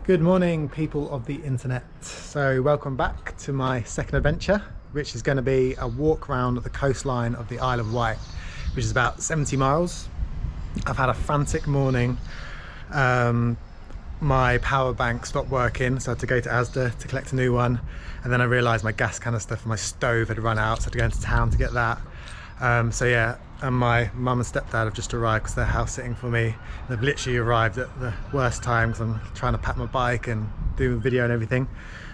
Good morning, people of the internet. So welcome back to my second adventure, which is going to be a walk around the coastline of the Isle of Wight, which is about 70 miles. I've had a frantic morning. My power bank stopped working, so I had to go to Asda to collect a new one, and then I realised my gas canister for my stove had run out, so I had to go into town to get that. So yeah, and my mum and stepdad have just arrived because they're house sitting for me. They've literally arrived at the worst time because I'm trying to pack my bike and do a video and everything,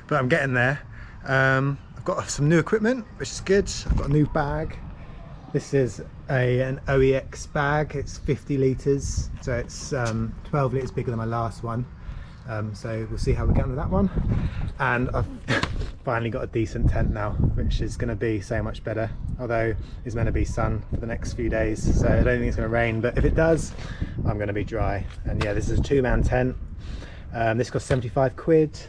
but I'm getting there. I've got some new equipment, which is good. I've got a new bag. This is an OEX bag. It's 50 litres, so it's 12 litres bigger than my last one. So we'll see how we're getting with that one. And I've finally got a decent tent now, which is going to be so much better. Although it's meant to be sun for the next few days, so I don't think it's going to rain, but if it does, I'm going to be dry. And yeah, this is a 2-man tent. This cost 75 quid.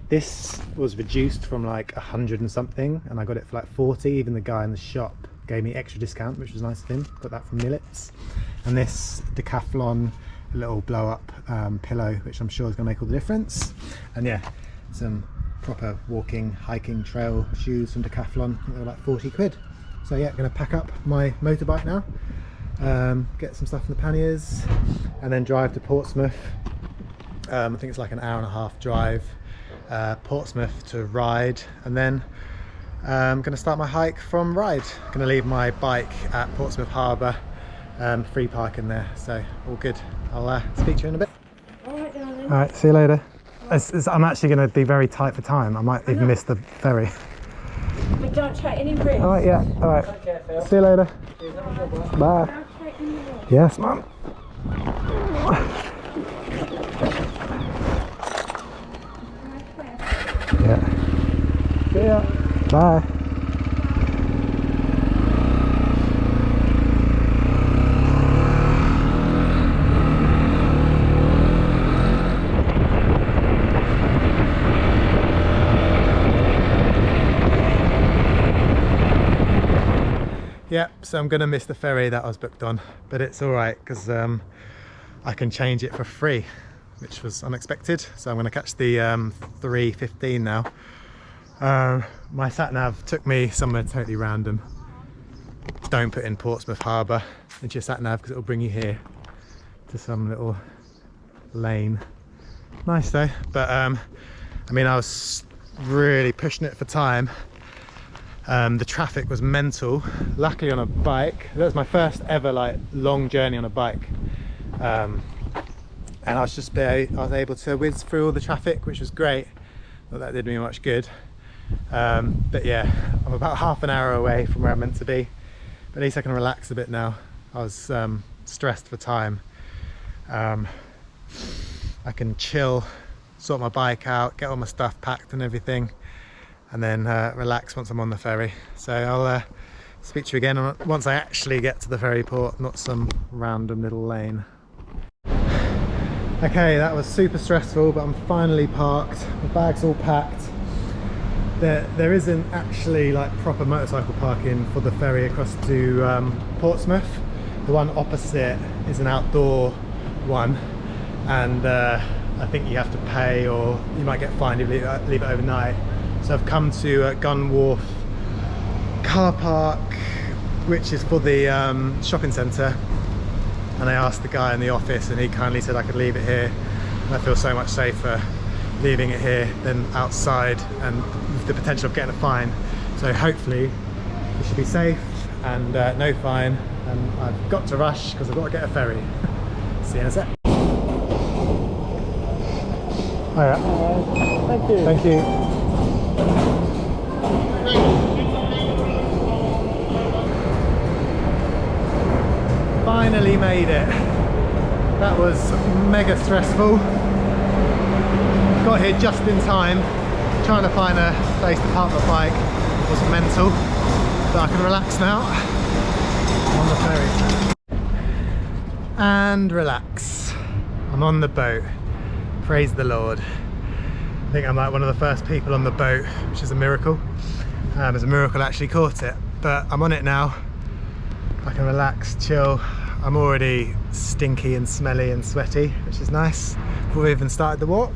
This was reduced from like 100 and something, and I got it for like 40. Even the guy in the shop gave me extra discount, which was nice of him. Got that from Millets. And this Decathlon little blow up pillow, which I'm sure is going to make all the difference. And yeah, some proper walking, hiking trail shoes from Decathlon. They were like 40 quid. So yeah, going to pack up my motorbike now, get some stuff in the panniers, and then drive to Portsmouth. I think it's like an hour-and-a-half drive. Portsmouth to Ryde, and then I'm going to start my hike from Ryde. I'm going to leave my bike at Portsmouth Harbour, free parking there, so all good. I'll speak to you in a bit. Alright, darling. Alright, see you later. I'm actually going to be very tight for time. I might even miss the ferry. We don't take any risks. Alright, yeah, alright. Okay, see you later. Bye. Don't take any risks. Yes, Mum. Yeah. See ya. Bye. Yep, so I'm going to miss the ferry that I was booked on, but it's alright because I can change it for free, which was unexpected. So I'm going to catch the 3:15 now. My sat-nav took me somewhere totally random. Don't put in Portsmouth Harbour into your sat-nav because it will bring you here to some little lane. Nice though, but I mean, I was really pushing it for time. The traffic was mental. Luckily on a bike, that was my first ever like long journey on a bike, and I was able to whiz through all the traffic, which was great. Not that did me much good, but yeah, I'm about half an hour away from where I'm meant to be, but at least I can relax a bit now. I was stressed for time. I can chill, sort my bike out, get all my stuff packed and everything, and then relax once I'm on the ferry. So I'll speak to you again once I actually get to the ferry port, not some random little lane. Okay, that was super stressful, but I'm finally parked. The bag's all packed. There isn't actually like proper motorcycle parking for the ferry across to Portsmouth. The one opposite is an outdoor one, and I think you have to pay, or you might get fined if you leave it overnight. So I've come to Gun Wharf car park, which is for the shopping centre, and I asked the guy in the office and he kindly said I could leave it here, and I feel so much safer leaving it here than outside and with the potential of getting a fine. So hopefully it should be safe and no fine, and I've got to rush because I've got to get a ferry. See you in a sec. Hiya. Thank you. Thank you. Finally made it. That was mega stressful. Got here just in time. Trying to find a place to park my bike was mental, but I can relax now on the ferry. And relax. I'm on the boat. Praise the Lord. I think I'm like one of the first people on the boat, which is a miracle. It's a miracle I actually caught it, but I'm on it now. I can relax, chill. I'm already stinky and smelly and sweaty, which is nice before we even started the walk.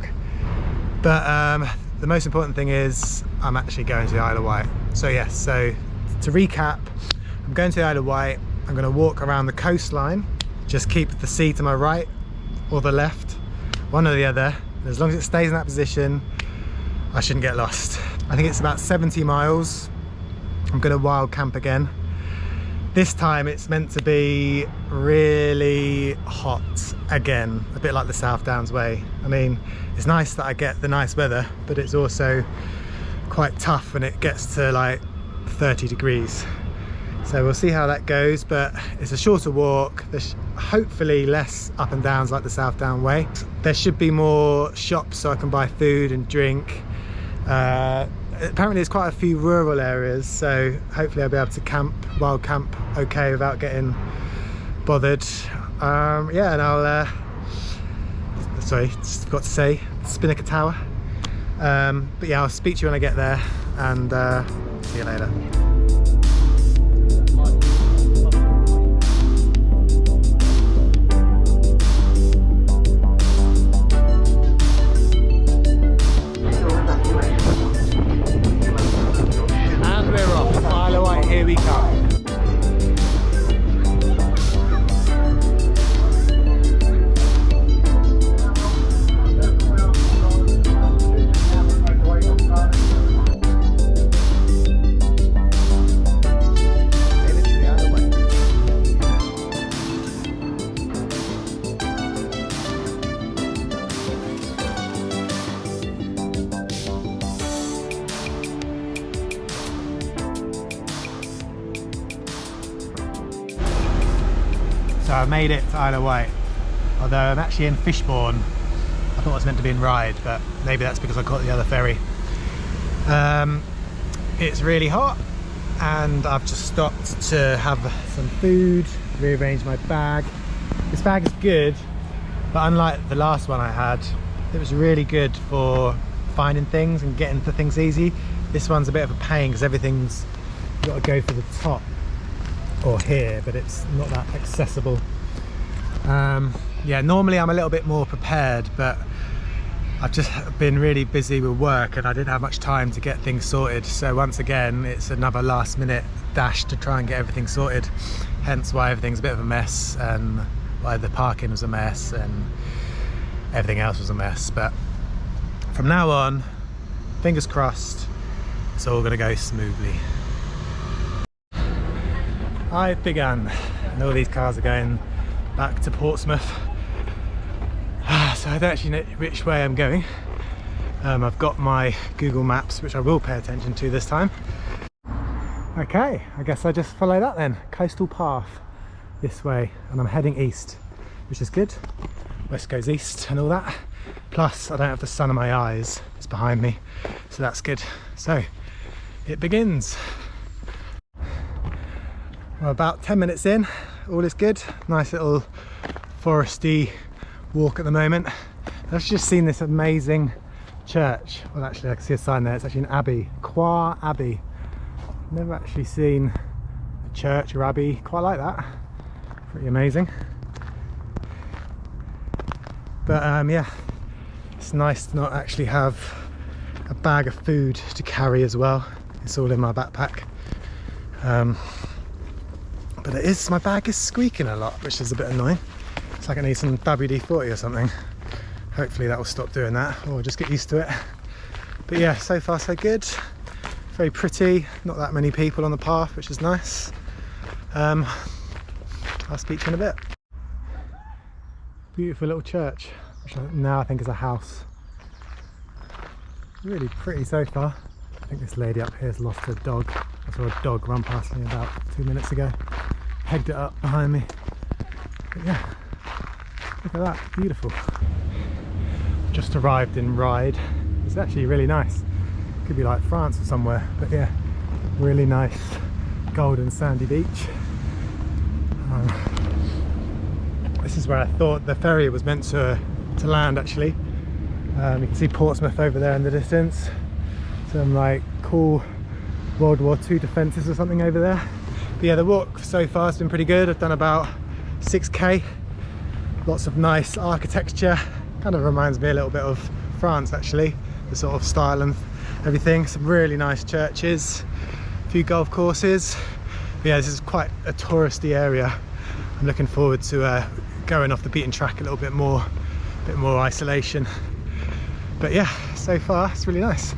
But the most important thing is I'm actually going to the Isle of Wight. So yes, so to recap, I'm going to the Isle of Wight. I'm going to walk around the coastline, just keep the sea to my right or the left, one or the other. As long as it stays in that position, I shouldn't get lost. I think it's about 70 miles. I'm going to wild camp again. This time it's meant to be really hot again, a bit like the South Downs way. I mean, it's nice that I get the nice weather, but it's also quite tough when it gets to like 30 degrees. So we'll see how that goes, but it's a shorter walk. There's hopefully less up and downs like the South Down way. There should be more shops so I can buy food and drink. Apparently there's quite a few rural areas, so hopefully I'll be able to camp, wild camp okay without getting bothered. Yeah, and I'll sorry, just forgot to say Spinnaker Tower. But yeah, I'll speak to you when I get there, and see you later. Here we come. So I made it to Isle of Wight, although I'm actually in Fishbourne. I thought I was meant to be in Ryde, but maybe that's because I caught the other ferry. It's really hot, and I've just stopped to have some food, rearrange my bag. This bag is good, but unlike the last one I had, it was really good for finding things and getting to things easy. This one's a bit of a pain because everything's got to go for the top or here, but it's not that accessible. Yeah, normally I'm a little bit more prepared, but I've just been really busy with work and I didn't have much time to get things sorted. So once again, it's another last minute dash to try and get everything sorted. Hence why everything's a bit of a mess, and why the parking was a mess and everything else was a mess. But from now on, fingers crossed, it's all gonna go smoothly. I've begun, and all these cars are going back to Portsmouth. So I don't actually know which way I'm going. I've got my Google Maps, which I will pay attention to this time. Okay, I guess I just follow that then. Coastal path this way, and I'm heading east, which is good. West goes east and all that. Plus, I don't have the sun in my eyes, it's behind me, so that's good. So, it begins. Well, about 10 minutes in, all is good. Nice little foresty walk at the moment. I've just seen this amazing church. Well, actually I can see a sign there. It's actually an abbey, Qua Abbey. Never actually seen a church or abbey quite like that. Pretty amazing. But yeah, it's nice to not actually have a bag of food to carry as well. It's all in my backpack. But it is, my bag is squeaking a lot, which is a bit annoying. It's like I need some WD-40 or something. Hopefully that will stop doing that, or just get used to it. But yeah, so far so good. Very pretty, not that many people on the path, which is nice. I'll speak to you in a bit. Beautiful little church, which now I think is a house. Really pretty so far. I think this lady up here has lost her dog. I saw a dog run past me about 2 minutes ago. Pegged it up behind me. But yeah, look at that, beautiful. Just arrived in Ryde. It's actually really nice. Could be like France or somewhere, but yeah, really nice golden sandy beach. This is where I thought the ferry was meant to land actually. You can see Portsmouth over there in the distance. Some like cool World War II defences or something over there. But yeah, the walk so far has been pretty good. I've done about 6k. Lots of nice architecture. Kind of reminds me a little bit of France actually. the sort of style and everything. Some really nice churches, a few golf courses. But yeah, this is quite a touristy area. I'm looking forward to going off the beaten track a little bit more isolation. But yeah, so far it's really nice.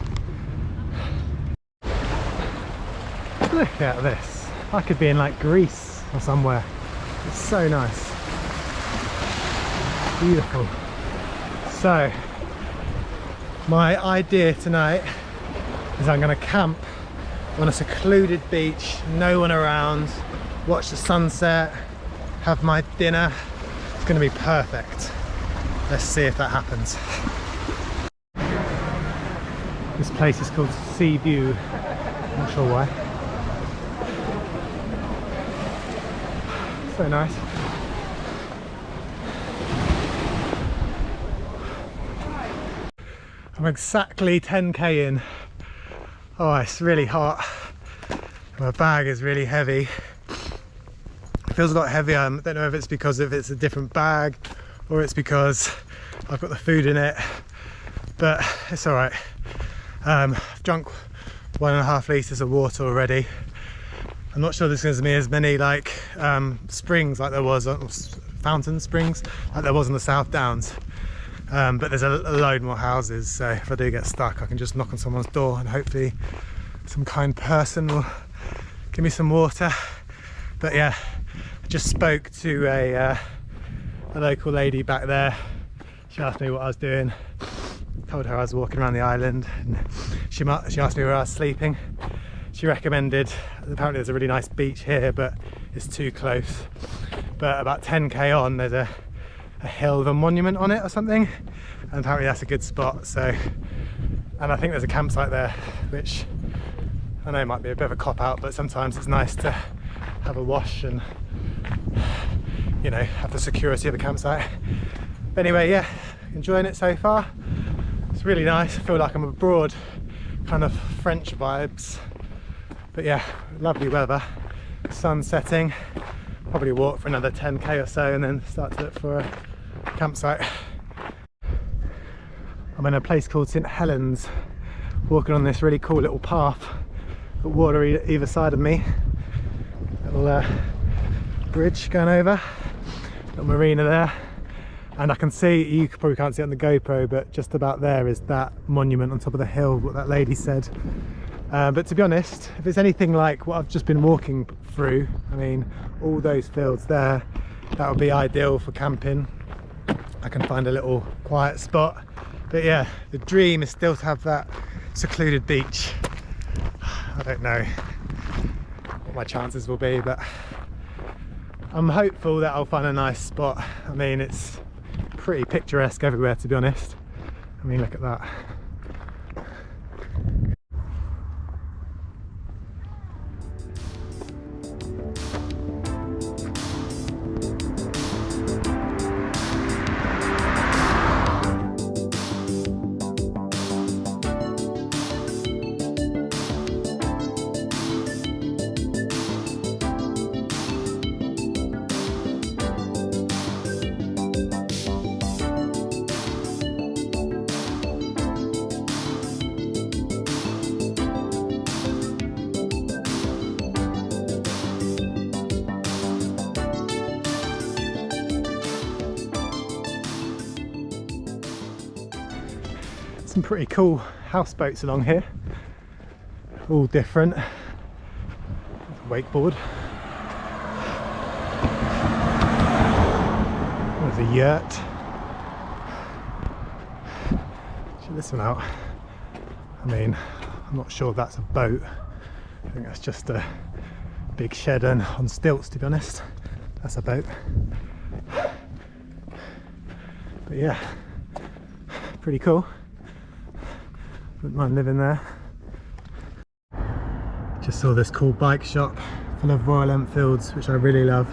Look at this. I could be in like Greece or somewhere. It's so nice. Beautiful. So my idea tonight is I'm going to camp on a secluded beach, no one around, watch the sunset, have my dinner. It's going to be perfect. Let's see if that happens. This place is called Sea View. Not sure why. So nice. I'm exactly 10k in. Oh, it's really hot. My bag is really heavy. It feels a lot heavier. I don't know if it's because it's a different bag or it's because I've got the food in it, but it's all right. I've drunk 1.5 litres of water already. I'm not sure there's going to be as many like springs like there was, fountain springs like there was on the South Downs. But there's a load more houses, so if I do get stuck I can just knock on someone's door and hopefully some kind person will give me some water. But yeah, I just spoke to a local lady back there. She asked me what I was doing, told her I was walking around the island, and she asked me where I was sleeping. She recommended, apparently there's a really nice beach here but it's too close, but about 10k on there's a hill with a monument on it or something, and apparently that's a good spot. So, and I think there's a campsite there, which I know might be a bit of a cop out, but sometimes it's nice to have a wash and, you know, have the security of a campsite. But anyway, yeah, enjoying it so far. It's really nice. I feel like I'm abroad, kind of French vibes. But yeah, lovely weather, sun setting. Probably walk for another 10k or so and then start to look for a campsite. I'm in a place called St Helens, walking on this really cool little path. Got water either side of me. Little bridge going over, little marina there, and I can see, you probably can't see it on the GoPro, but just about there is that monument on top of the hill, what that lady said. But to be honest, if it's anything like what I've just been walking through, I mean, all those fields there, that would be ideal for camping. I can find a little quiet spot. But yeah, the dream is still to have that secluded beach. I don't know what my chances will be, but I'm hopeful that I'll find a nice spot. I mean, it's pretty picturesque everywhere, to be honest. I mean, look at that. Some pretty cool houseboats along here, all different. Wakeboard. There's a yurt. Check this one out. I mean, I'm not sure that's a boat. I think that's just a big shed on stilts, to be honest. That's a boat. But yeah, pretty cool. Wouldn't mind living there. Just saw this cool bike shop full of Royal Enfields, which I really love.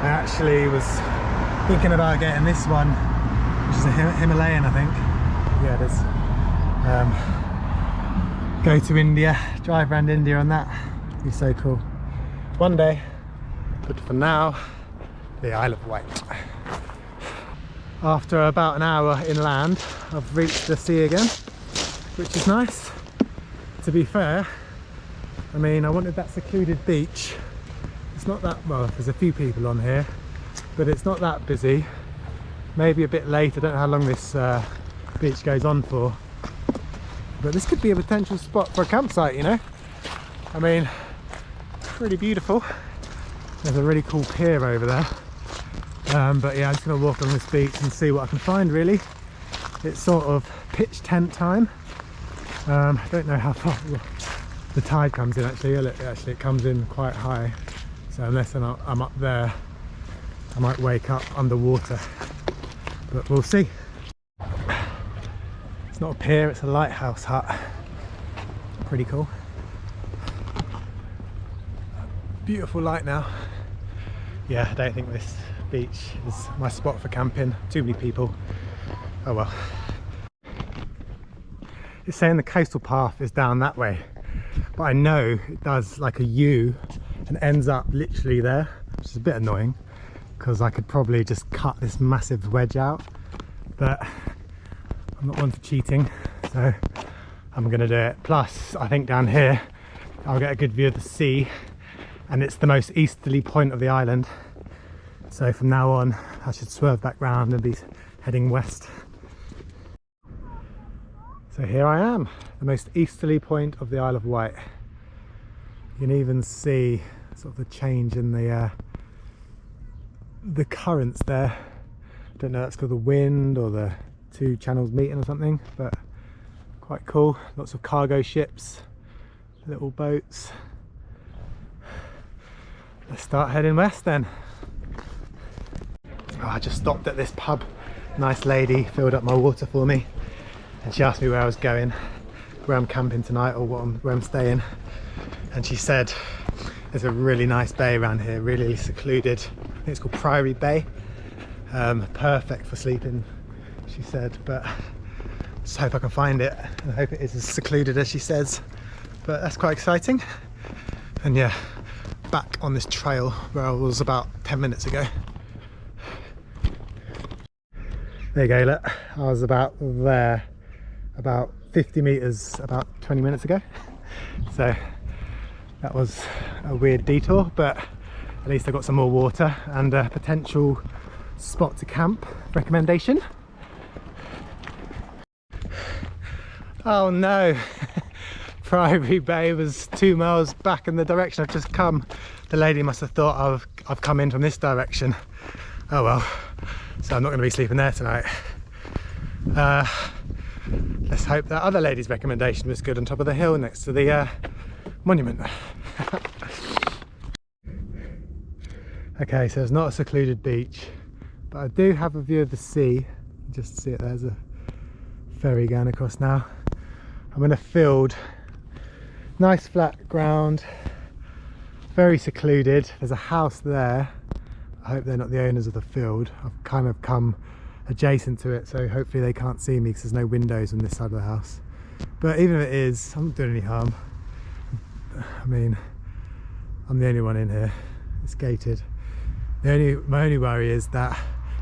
I actually was thinking about getting this one, which is a Himalayan, I think. Yeah, it is. Go to India, drive around India on that. It'd be so cool. One day, but for now, the Isle of Wight. After about an hour inland, I've reached the sea again, which is nice. To be fair, I mean, I wanted that secluded beach. It's not that, well, there's a few people on here, but it's not that busy. Maybe a bit late, I don't know how long this beach goes on for. But this could be a potential spot for a campsite, you know? I mean, pretty beautiful. There's a really cool pier over there. But yeah, I'm just going to walk along this beach and see what I can find, really. It's sort of pitch tent time. I don't know how far the tide comes in, actually. It comes in quite high. So unless I'm up there, I might wake up underwater. But we'll see. It's not a pier, it's a lighthouse hut. Pretty cool. Beautiful light now. Yeah, I don't think this beach is my spot for camping. Too many people. Oh well. It's saying the coastal path is down that way, but I know it does like a U and ends up literally there, which is a bit annoying because I could probably just cut this massive wedge out, but I'm not one for cheating, so I'm gonna do it. Plus, I think down here I'll get a good view of the sea, and it's the most easterly point of the island. So from now on, I should swerve back round and be heading west. So here I am, the most easterly point of the Isle of Wight. You can even see sort of the change in the currents there. I don't know if that's called the wind or the two channels meeting or something, but quite cool. Lots of cargo ships, little boats. Let's start heading west then. Oh, I just stopped at this pub. Nice lady filled up my water for me, and she asked me where I was going, where I'm camping tonight, or where I'm staying. And she said there's a really nice bay around here, really secluded. I think it's called Priory Bay. Perfect for sleeping, she said, but just hope I can find it, and I hope it is as secluded as she says. But that's quite exciting. And yeah, back on this trail where I was about 10 minutes ago. There you go, look, I was about there, about 50 meters about 20 minutes ago. So that was a weird detour, but at least I got some more water and a potential spot to camp recommendation. Oh no, Priory Bay was 2 miles back in the direction I've just come. The lady must have thought I've come in from this direction. Oh well, so I'm not going to be sleeping there tonight. Let's hope that other lady's recommendation was good on top of the hill next to the monument. Okay, so it's not a secluded beach, but I do have a view of the sea. Just see it, there's a ferry going across now. I'm in a field, nice flat ground, very secluded. There's a house there. I hope they're not the owners of the field. I've kind of come adjacent to it, so hopefully they can't see me because there's no windows on this side of the house. But even if it is, I'm not doing any harm. I mean, I'm the only one in here. It's gated. My only worry is that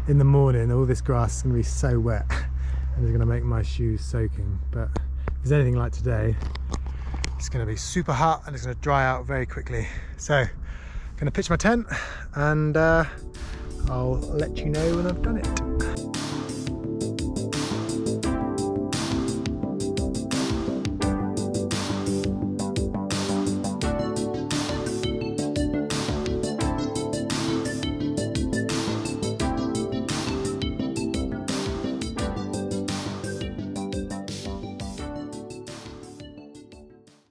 in the morning all this grass is going to be so wet and it's going to make my shoes soaking. But if there's anything like today, it's going to be super hot and it's going to dry out very quickly. So I'm going to pitch my tent and I'll let you know when I've done it.